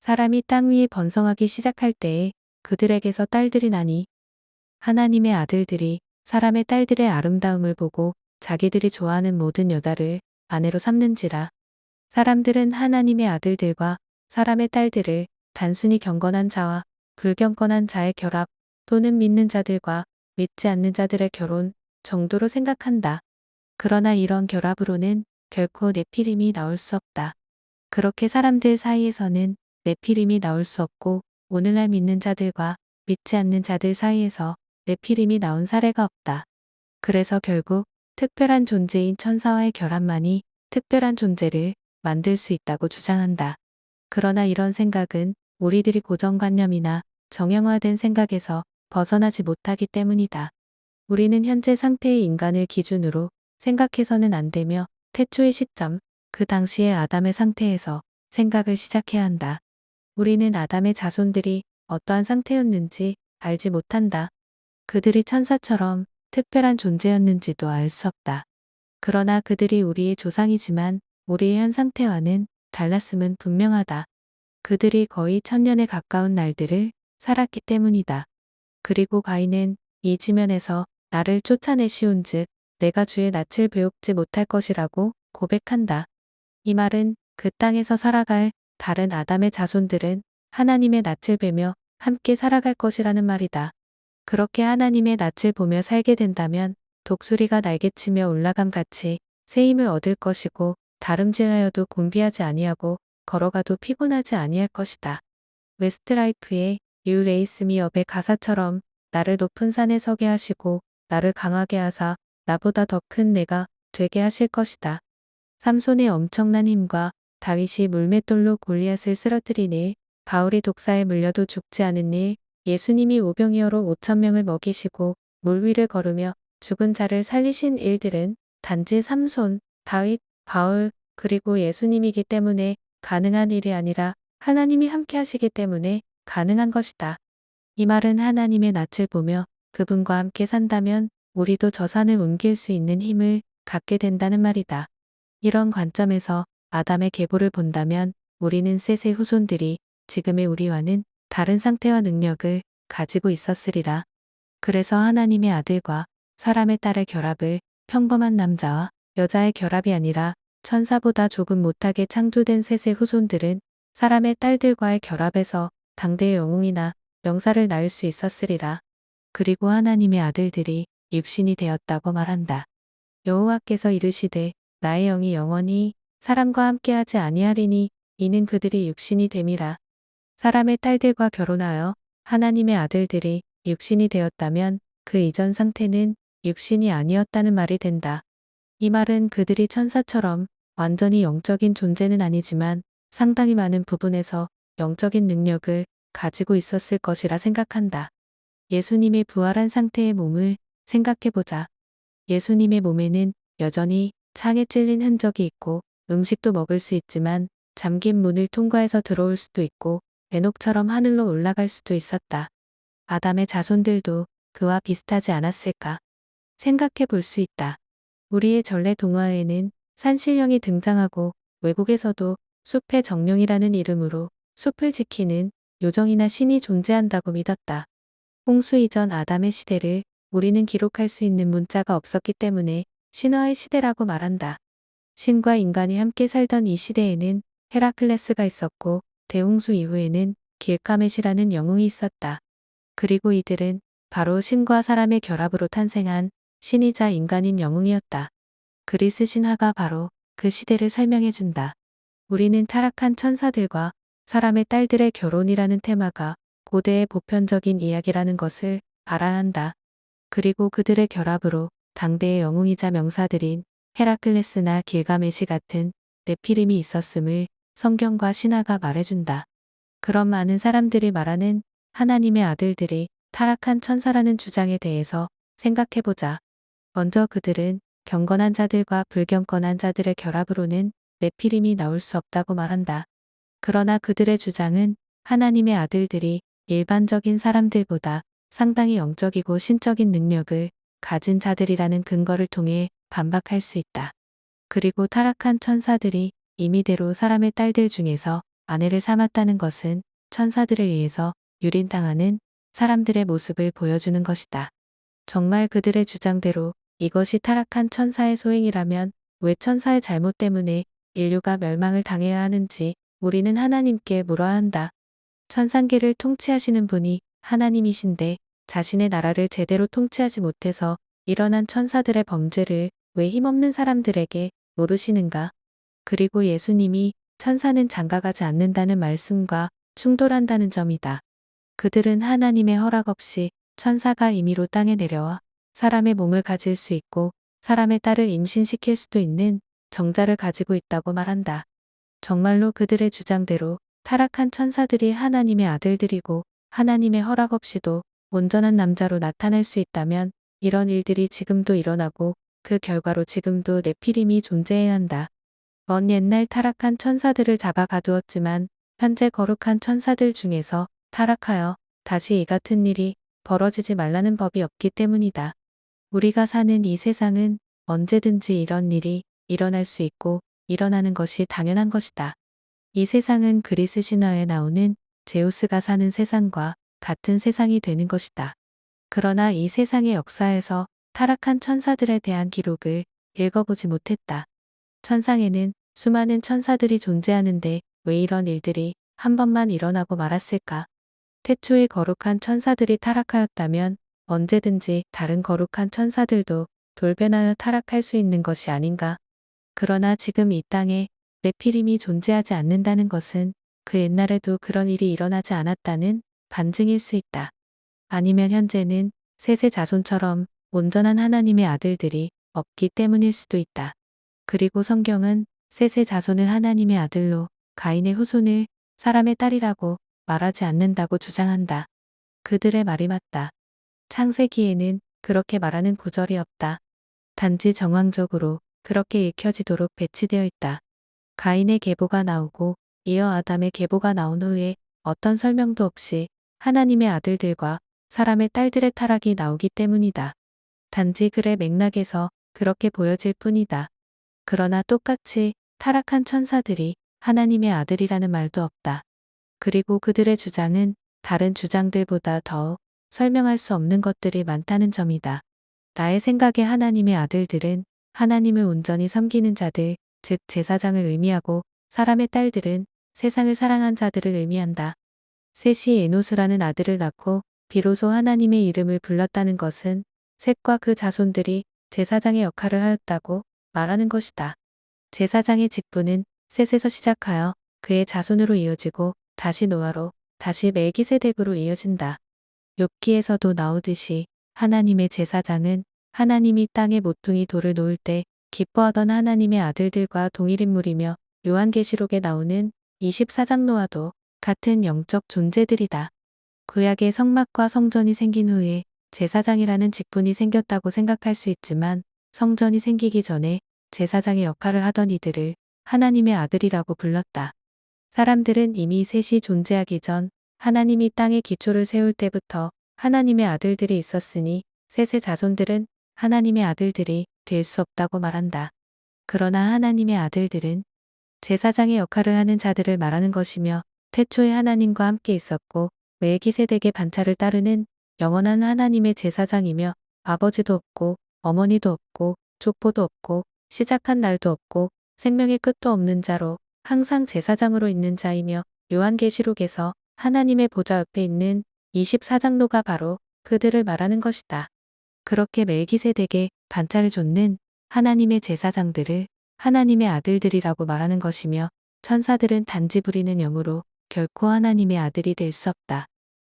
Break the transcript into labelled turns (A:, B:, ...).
A: 사람이 땅 위에 번성하기 시작할 때에 그들에게서 딸들이 나니 하나님의 아들들이 사람의 딸들의 아름다움을 보고 자기들이 좋아하는 모든 여자를 아내로 삼는지라. 사람들은 하나님의 아들들과 사람의 딸들을 단순히 경건한 자와 불경건한 자의 결합 또는 믿는 자들과 믿지 않는 자들의 결혼 정도로 생각한다. 그러나 이런 결합으로는 결코 네피림이 나올 수 없다. 그렇게 사람들 사이에서는 네피림이 나올 수 없고 오늘날 믿는 자들과 믿지 않는 자들 사이에서 네피림이 나온 사례가 없다. 그래서 결국 특별한 존재인 천사와의 결합만이 특별한 존재를 만들 수 있다고 주장한다. 그러나 이런 생각은 우리들이 고정관념이나 정형화된 생각에서 벗어나지 못하기 때문이다. 우리는 현재 상태의 인간을 기준으로 생각해서는 안 되며 태초의 시점, 그 당시의 아담의 상태에서 생각을 시작해야 한다. 우리는 아담의 자손들이 어떠한 상태였는지 알지 못한다. 그들이 천사처럼 특별한 존재였는지도 알 수 없다. 그러나 그들이 우리의 조상이지만 우리의 현 상태와는 달랐음은 분명하다. 그들이 거의 1000년에 가까운 날들을 살았기 때문이다. 그리고 가인은 이 지면에서 나를 쫓아내시온즉 내가 주의 낯을 배웁지 못할 것이라고 고백한다. 이 말은 그 땅에서 살아갈 다른 아담의 자손들은 하나님의 낯을 뵈며 함께 살아갈 것이라는 말이다. 그렇게 하나님의 낯을 보며 살게 된다면 독수리가 날개치며 올라감 같이 새 힘을 얻을 것이고 다름질하여도 곤비하지 아니하고 걸어가도 피곤하지 아니할 것이다. 웨스트라이프의 You Raise Me Up의 가사처럼 나를 높은 산에 서게 하시고 나를 강하게 하사 나보다 더 큰 내가 되게 하실 것이다. 삼손의 엄청난 힘과 다윗이 물맷돌로 골리앗을 쓰러뜨린 일, 바울이 독사에 물려도 죽지 않은 일, 예수님이 오병이어로 5000명을 먹이시고 물 위를 걸으며 죽은 자를 살리신 일들은 단지 삼손, 다윗, 바울, 그리고 예수님이기 때문에 가능한 일이 아니라 하나님이 함께 하시기 때문에 가능한 것이다. 이 말은 하나님의 낯을 보며 그분과 함께 산다면 우리도 저 산을 옮길 수 있는 힘을 갖게 된다는 말이다. 이런 관점에서 아담의 계보를 본다면 우리는 셋의 후손들이 지금의 우리와는 다른 상태와 능력을 가지고 있었으리라. 그래서 하나님의 아들과 사람의 딸의 결합을 평범한 남자와 여자의 결합이 아니라 천사보다 조금 못하게 창조된 셋의 후손들은 사람의 딸들과의 결합에서 당대의 영웅이나 명사를 낳을 수 있었으리라. 그리고 하나님의 아들들이 육신이 되었다고 말한다. 여호와께서 이르시되 나의 영이 영원히 사람과 함께하지 아니하리니 이는 그들이 육신이 됨이라. 사람의 딸들과 결혼하여 하나님의 아들들이 육신이 되었다면 그 이전 상태는 육신이 아니었다는 말이 된다. 이 말은 그들이 천사처럼 완전히 영적인 존재는 아니지만 상당히 많은 부분에서 영적인 능력을 가지고 있었을 것이라 생각한다. 예수님의 부활한 상태의 몸을 생각해보자. 예수님의 몸에는 여전히 창에 찔린 흔적이 있고 음식도 먹을 수 있지만 잠긴 문을 통과해서 들어올 수도 있고 에녹처럼 하늘로 올라갈 수도 있었다. 아담의 자손들도 그와 비슷하지 않았을까 생각해 볼 수 있다. 우리의 전래 동화에는 산신령이 등장하고 외국에서도 숲의 정령이라는 이름으로 숲을 지키는 요정이나 신이 존재한다고 믿었다. 홍수 이전 아담의 시대를 우리는 기록할 수 있는 문자가 없었기 때문에 신화의 시대라고 말한다. 신과 인간이 함께 살던 이 시대에는 헤라클레스가 있었고 대홍수 이후에는 길가메시라는 영웅이 있었다. 그리고 이들은 바로 신과 사람의 결합으로 탄생한 신이자 인간인 영웅이었다. 그리스 신화가 바로 그 시대를 설명해준다. 우리는 타락한 천사들과 사람의 딸들의 결혼이라는 테마가 고대의 보편적인 이야기라는 것을 알아야 한다. 그리고 그들의 결합으로 당대의 영웅이자 명사들인 헤라클레스나 길가메시 같은 네피림이 있었음을 성경과 신화가 말해준다. 그런 많은 사람들이 말하는 하나님의 아들들이 타락한 천사라는 주장에 대해서 생각해보자. 먼저 그들은 경건한 자들과 불경건한 자들의 결합으로는 네피림이 나올 수 없다고 말한다. 그러나 그들의 주장은 하나님의 아들들이 일반적인 사람들보다 상당히 영적이고 신적인 능력을 가진 자들이라는 근거를 통해 반박할 수 있다. 그리고 타락한 천사들이 임의대로 사람의 딸들 중에서 아내를 삼았다는 것은 천사들에 의해서 유린당하는 사람들의 모습을 보여주는 것이다. 정말 그들의 주장대로 이것이 타락한 천사의 소행이라면 왜 천사의 잘못 때문에 인류가 멸망을 당해야 하는지 우리는 하나님께 물어야 한다. 천상계를 통치하시는 분이 하나님이신데 자신의 나라를 제대로 통치하지 못해서 일어난 천사들의 범죄를 왜 힘없는 사람들에게 모르시는가? 그리고 예수님이 천사는 장가가지 않는다는 말씀과 충돌한다는 점이다. 그들은 하나님의 허락 없이 천사가 임의로 땅에 내려와 사람의 몸을 가질 수 있고 사람의 딸을 임신시킬 수도 있는 정자를 가지고 있다고 말한다. 정말로 그들의 주장대로 타락한 천사들이 하나님의 아들들이고 하나님의 허락 없이도 온전한 남자로 나타날 수 있다면 이런 일들이 지금도 일어나고 그 결과로 지금도 네피림이 존재해야 한다. 먼 옛날 타락한 천사들을 잡아 가두었지만 현재 거룩한 천사들 중에서 타락하여 다시 이 같은 일이 벌어지지 말라는 법이 없기 때문이다. 우리가 사는 이 세상은 언제든지 이런 일이 일어날 수 있고 일어나는 것이 당연한 것이다. 이 세상은 그리스 신화에 나오는 제우스가 사는 세상과 같은 세상이 되는 것이다. 그러나 이 세상의 역사에서 타락한 천사들에 대한 기록을 읽어보지 못했다. 천상에는 수많은 천사들이 존재하는데 왜 이런 일들이 한 번만 일어나고 말았을까? 태초에 거룩한 천사들이 타락하였다면 언제든지 다른 거룩한 천사들도 돌변하여 타락할 수 있는 것이 아닌가? 그러나 지금 이 땅에 네피림이 존재하지 않는다는 것은 그 옛날에도 그런 일이 일어나지 않았다는 반증일 수 있다. 아니면 현재는 셋의 자손처럼 온전한 하나님의 아들들이 없기 때문일 수도 있다. 그리고 성경은 셋의 자손을 하나님의 아들로 가인의 후손을 사람의 딸이라고 말하지 않는다고 주장한다. 그들의 말이 맞다. 창세기에는 그렇게 말하는 구절이 없다. 단지 정황적으로 그렇게 읽혀지도록 배치되어 있다. 가인의 계보가 나오고 이어 아담의 계보가 나온 후에 어떤 설명도 없이 하나님의 아들들과 사람의 딸들의 타락이 나오기 때문이다. 단지 글의 맥락에서 그렇게 보여질 뿐이다. 그러나 똑같이 타락한 천사들이 하나님의 아들이라는 말도 없다. 그리고 그들의 주장은 다른 주장들보다 더욱 설명할 수 없는 것들이 많다는 점이다. 나의 생각에 하나님의 아들들은 하나님을 온전히 섬기는 자들, 즉 제사장을 의미하고 사람의 딸들은 세상을 사랑한 자들을 의미한다. 셋이 에노스라는 아들을 낳고 비로소 하나님의 이름을 불렀다는 것은 셋과 그 자손들이 제사장의 역할을 하였다고 말하는 것이다. 제사장의 직분은 셋에서 시작하여 그의 자손으로 이어지고 다시 노아로 다시 멜기세덱으로 이어진다. 욥기에서도 나오듯이 하나님의 제사장은 하나님이 땅에 모퉁이 돌을 놓을 때 기뻐하던 하나님의 아들들과 동일 인물이며 요한계시록에 나오는 24장 노아도 같은 영적 존재들이다. 구약의 성막과 성전이 생긴 후에 제사장이라는 직분이 생겼다고 생각할 수 있지만 성전이 생기기 전에 제사장의 역할을 하던 이들을 하나님의 아들이라고 불렀다. 사람들은 이미 셋이 존재하기 전 하나님이 땅에 기초를 세울 때부터 하나님의 아들들이 있었으니 셋의 자손들은 하나님의 아들들이 될 수 없다고 말한다. 그러나 하나님의 아들들은 제사장의 역할을 하는 자들을 말하는 것이며 태초에 하나님과 함께 있었고 멜기세덱의 반차를 따르는 영원한 하나님의 제사장이며 아버지도 없고 어머니도 없고 족보도 없고 시작한 날도 없고 생명의 끝도 없는 자로 항상 제사장으로 있는 자이며 요한계시록에서 하나님의 보좌 옆에 있는 24장로가 바로 그들을 말하는 것이다. 그렇게 멜기세덱의 반차를 좇는 하나님의 제사장들을 하나님의 아들들이라고 말하는 것이며 천사들은 단지 부리는 영으로 결코 하나님의 아들이 될 수 없다.